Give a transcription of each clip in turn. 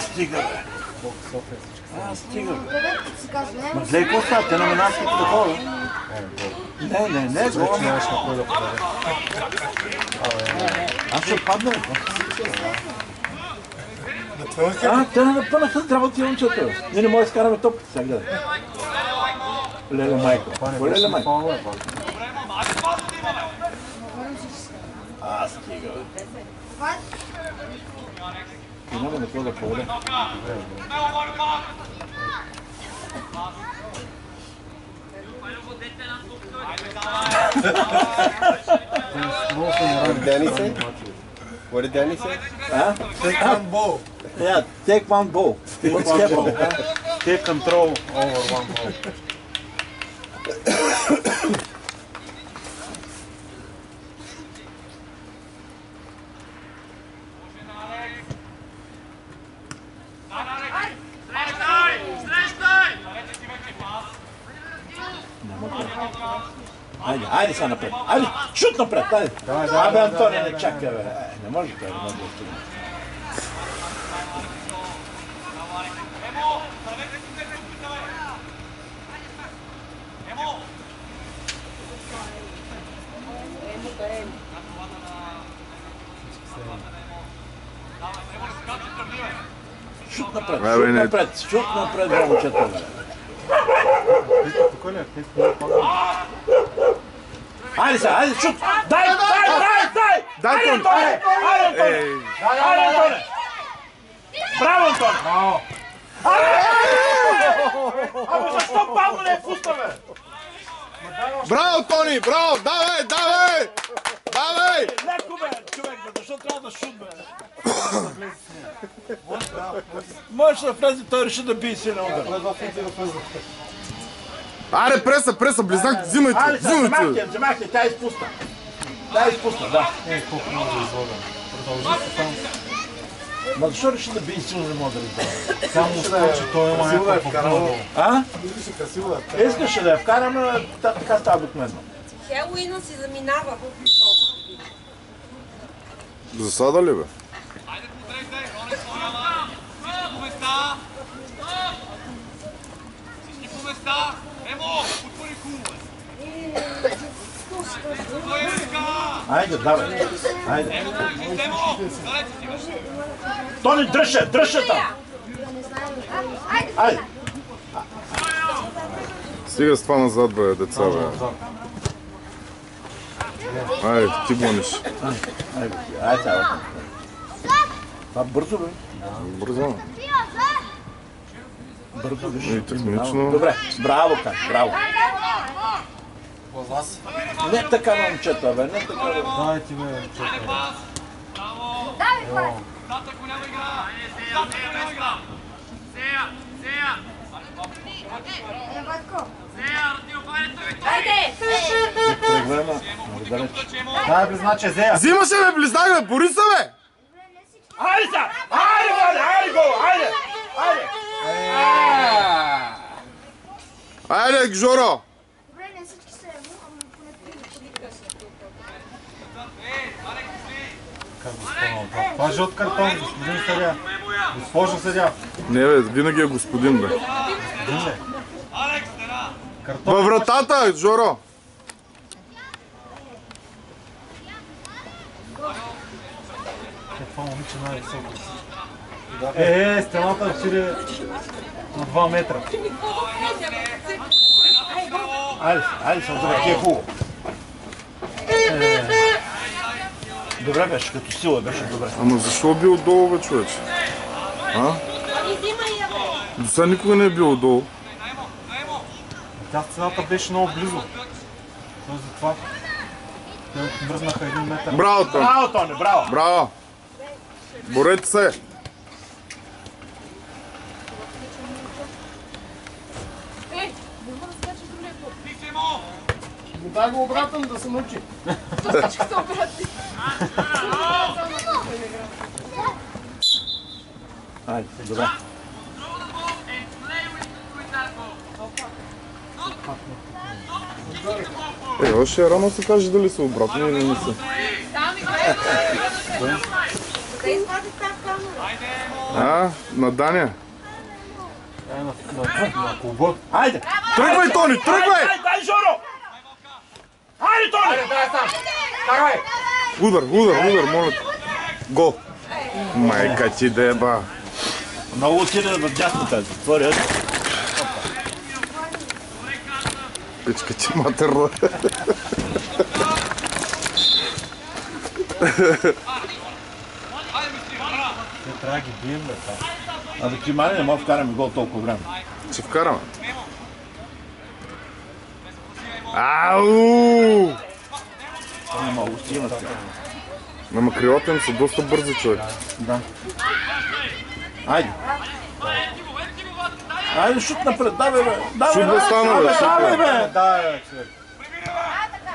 Стига, бе. Стига, бе. Ма гледай какво става, те номинации такова. Не, гол. Аз ще падна, бе. Те не напънаха здравото и момчета. Ние не може да скараме топката сега, гледай. Леле майко. Леле майко. Стига, бе. И няма да какво да поведе. What did Danny say? Take one ball. Yeah, take one ball. What's happening? Take control over one ball. Айде сега напред. Айде, шут напред, айде. Абе, Антони, не чакай, бе. Не може това, не може да стигне. Шут напред, момчета, бе. Айде сега, айде, шут! Дай! Айде, Антоне! Айде, Антоне! Браво, Антоне! Абе, защо бавно не е пуста, бе? Браво, Тони! Браво! Давай! Леко, бе, човек, бе, защо трябва да шут, бе? Можеш да влезе, той реши да бие силен удар. Аре, преса, близнак, взимайте! Вземахте, тя изпусна. Да. Колко може да излога. Продължи се там. Ма защо реши да бие силно, не може да излага? Само скочи, той има някаква покрива. Искаше да я вкарам, но така става обикновено. Хелуина си заминава. Засада ли, бе? Айде, давай. Айде. Тони, дръжте там. Айде. Стига с това назад, бе, деца, бе. Айде, ти гониш. Айде, това бързо, бе. Бързо. И технично. Добре, браво, браво. Не така, момчета, бе, не така, бе. Дай ти, бе, момчета. Дай, близначе, Зея. Взимаше, бе, близнак, бе, Бориса, бе! Айде сега! Айде, гол! Айде! Айде, Жоро! Това е жълт картон, господин съдия. Госпожо съдия. Не, бе, винаги е господин, бе. Във вратата, Жоро! Това момиче най-високо. Стената отиде на 2 метра. Айде, съм здрав, е хубаво. Добре беше, като сила беше добре. Ама защо бил отдолу, бе, човече? До сега никога не е бил отдолу. Тя стената беше много близо. Той затова те връзнаха 1 метър. Браво, Тони! Браво, Тони, браво! Браво! Борете се! Дай го обратно да се научи. Айде, добре. Още е рано се каже дали са обратно или не са. Къде изпратих тази камера? На Дания. На клуба. Айде! Тръгвай, Тони, тръгвай! Дай, Жоро! Айде, Тони! Удар, моля те. Гол. Майка ти деба. Много отиде в дясната. Твори. Пичка ти матерла. Трябва да ги бием, бе, това. Абе ти мали не мога да вкараме гол толкова време. Ще вкараме. Ау! Не мога, ще имат сега. Ама крилата им са доста бързи, човек. Да. Айде. Айде, шут напред, давай, бе. Шут бе стана, бе, шут, Давай, бе. бе. Да, човек.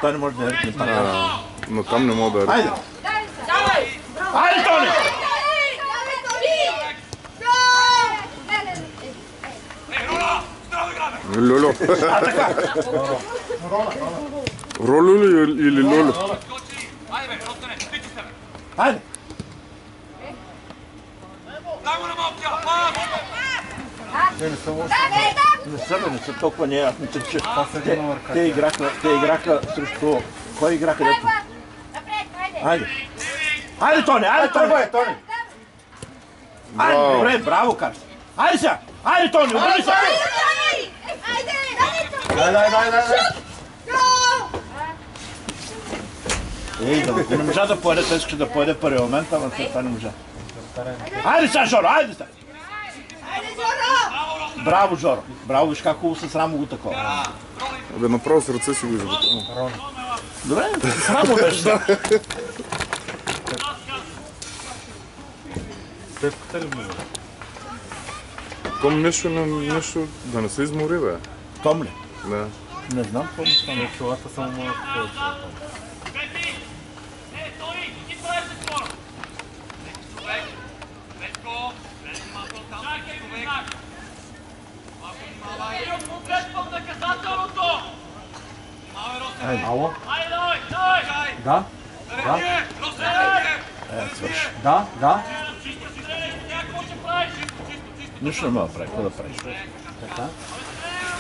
Той не може да ръкне така. Но там не мога да Айде. Давай! Айде, Тони! Льоло. Ролю или льоло? Айде. Не са толкова не. Аз мисля, че те играха срещу... Кой игра където? Айде. Айде, Тони, айде, тръгвай, Тони. Айде, добре, браво, Карс. Айде сега. Айде, Тони, обърни се. Дай. Ей, да не можа да поеде, той искаше да поеде първи момент, ама това не можа. Айде сега, Жоро, айде сега. Браво, Жоро. Браво, виж как хубаво с рамо го такова. Абе, направо с ръце си го изготвя. Добре, с рамо беше. Степката ли му? Том нещо да не се измори, бе. Том ли? Да. Не знам какво му стана. Колата само малко повече. Ало? Да? Свърши. Да? Нищо не мога да прави. Какво да правиш?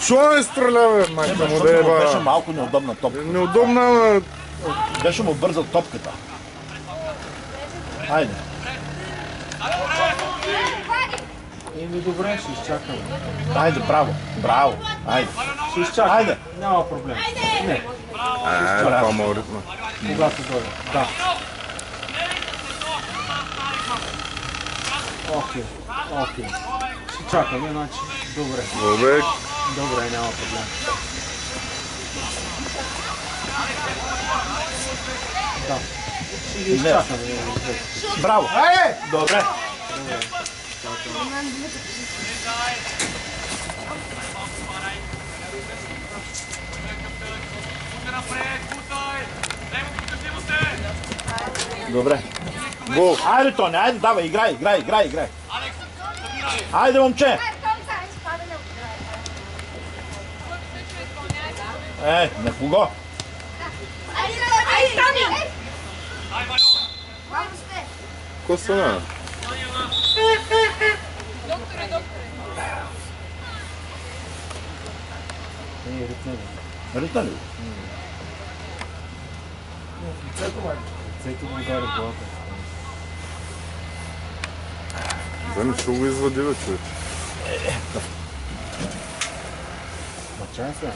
Шо не стреля, бе, майка му да еба. Беше малко неудобна топка. Неудобна, ама... Беше му бързал топката. Айде. Еми добре, ще изчакаме. Айде, браво. Айде. Ще изчакаме. Айде. Няма проблем. Не, Това му ритма. когато дойде. Да. Окей. Ще чакаме, значи добре. Добре. Добре, няма проблем. Да. Ще ги изчакаме. Браво. Добре. Добре. Гол. Айде, Тони, айде, давай, играй. Айде, момче. На кого? Какво стана? Ритна ли? Цето го удари главата. Да не ще го извади, бе, човек. Мачай се.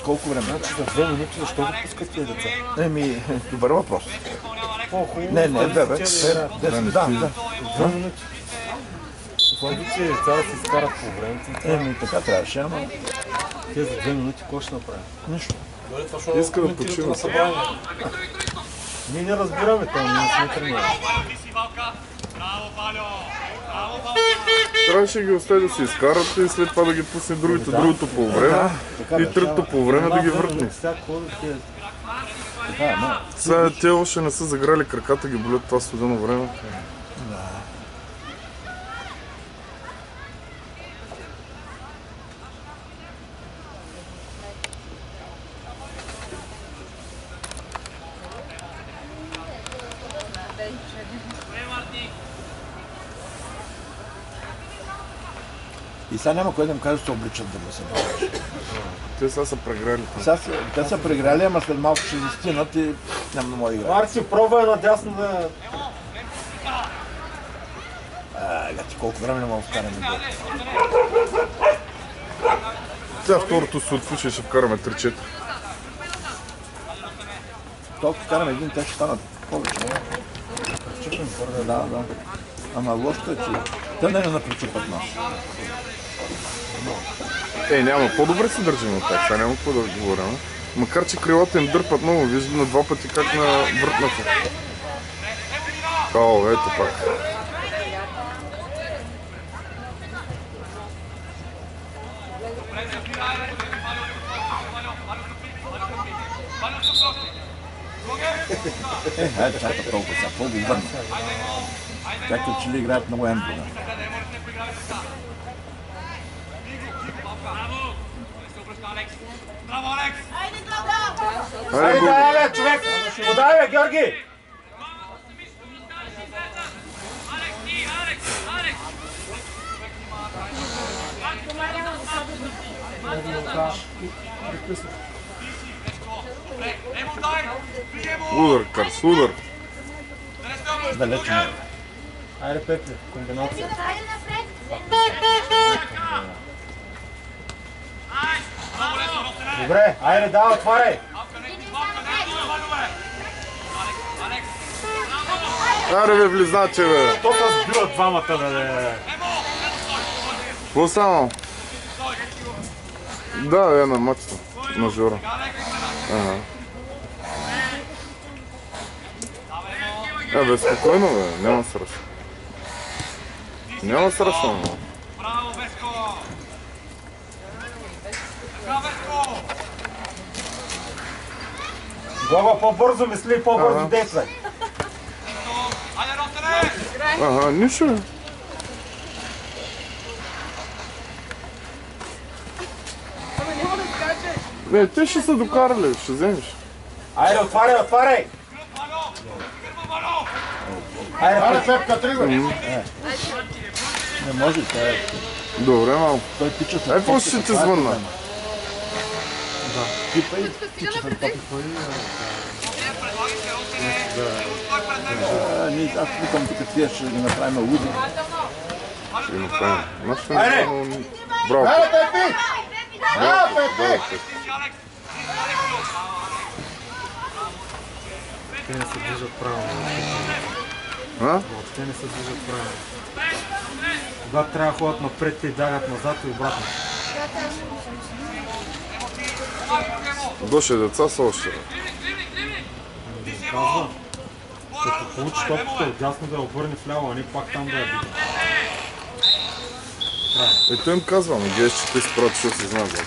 Колко време? Значи за 2 минути защо го пускат тия деца? Добър въпрос. По-хубаво. Не, бе. Да. 2 минути. Хубаво, че деца да се изкарат по времето. Така трябваше, ама Те за 2 минути какво ще направят? нищо. Иска да почина. Ние не разбираме това, ние не сме тренирали. Трябваше ги остави да се изкарат и след това да ги пусне другото по време. И третото по време да ги въртне. Сега те още не са заграли краката, ги болят това студено време. И сега няма кой да им каже, че се обличат да го се бориш. Те сега са прегрели. Те са преграли, ама след малко ще застинат и няма да мога да играят. Марци, пробвай надясно да... Гати, колко време не мога да вкараме гол. Сега второто се отпуша и ще вкараме 3-4. Толкова вкараме един, те ще станат повече. Да. Ама лошото е, че те не напречупат нас. Няма, по-добре се държим от тях, сега няма какво да говорим. Макар че крилата им дърпат много, виждам на 2 пъти как на въртната. О, ето пак. Хайде, чака толкова сега, по-го върна. Както че ли играят много емблена. Айде, дай, човек! Подай, бе, Георги! Удар, Карс, удар. Далеч не. Айде, Петли, комбинация. Добре, айде, да, отваряй! Аре бе, влизаче бе. То се сбиват двамата, бе. Какво само? Да, на мачта. На Жора. Ага. Бе, спокойно бе, няма страшно. Няма страшно. Браво, Веско! Така, Веско! Глава, по-бързо мисли, по-бързо действай. Айде, Росене! Ага, нищо бе. Не, те ще се докарали, ще вземеш. Айде, отваряй, отваряй! Айде, Пепка, тръгвай! Не може, той е... Добре, малко. Той тича след Какво ще ти звънна? Типа и тича след топи. Аз викам, тук тия ще ги направим луди. Ще ги направим. Айде! Браво. Айде, Пепи! Браво, Пепи! Те не се движат правилно. Те не се движат правилно. Когато трябва да ходят напред, те дагат назад и обратно. Доше деца са още. Казва, като получи топката отдясно да я обърне вляво, а не пак там да я биде. Ето им казвам, гледаш, че те си правят, защото си знаят.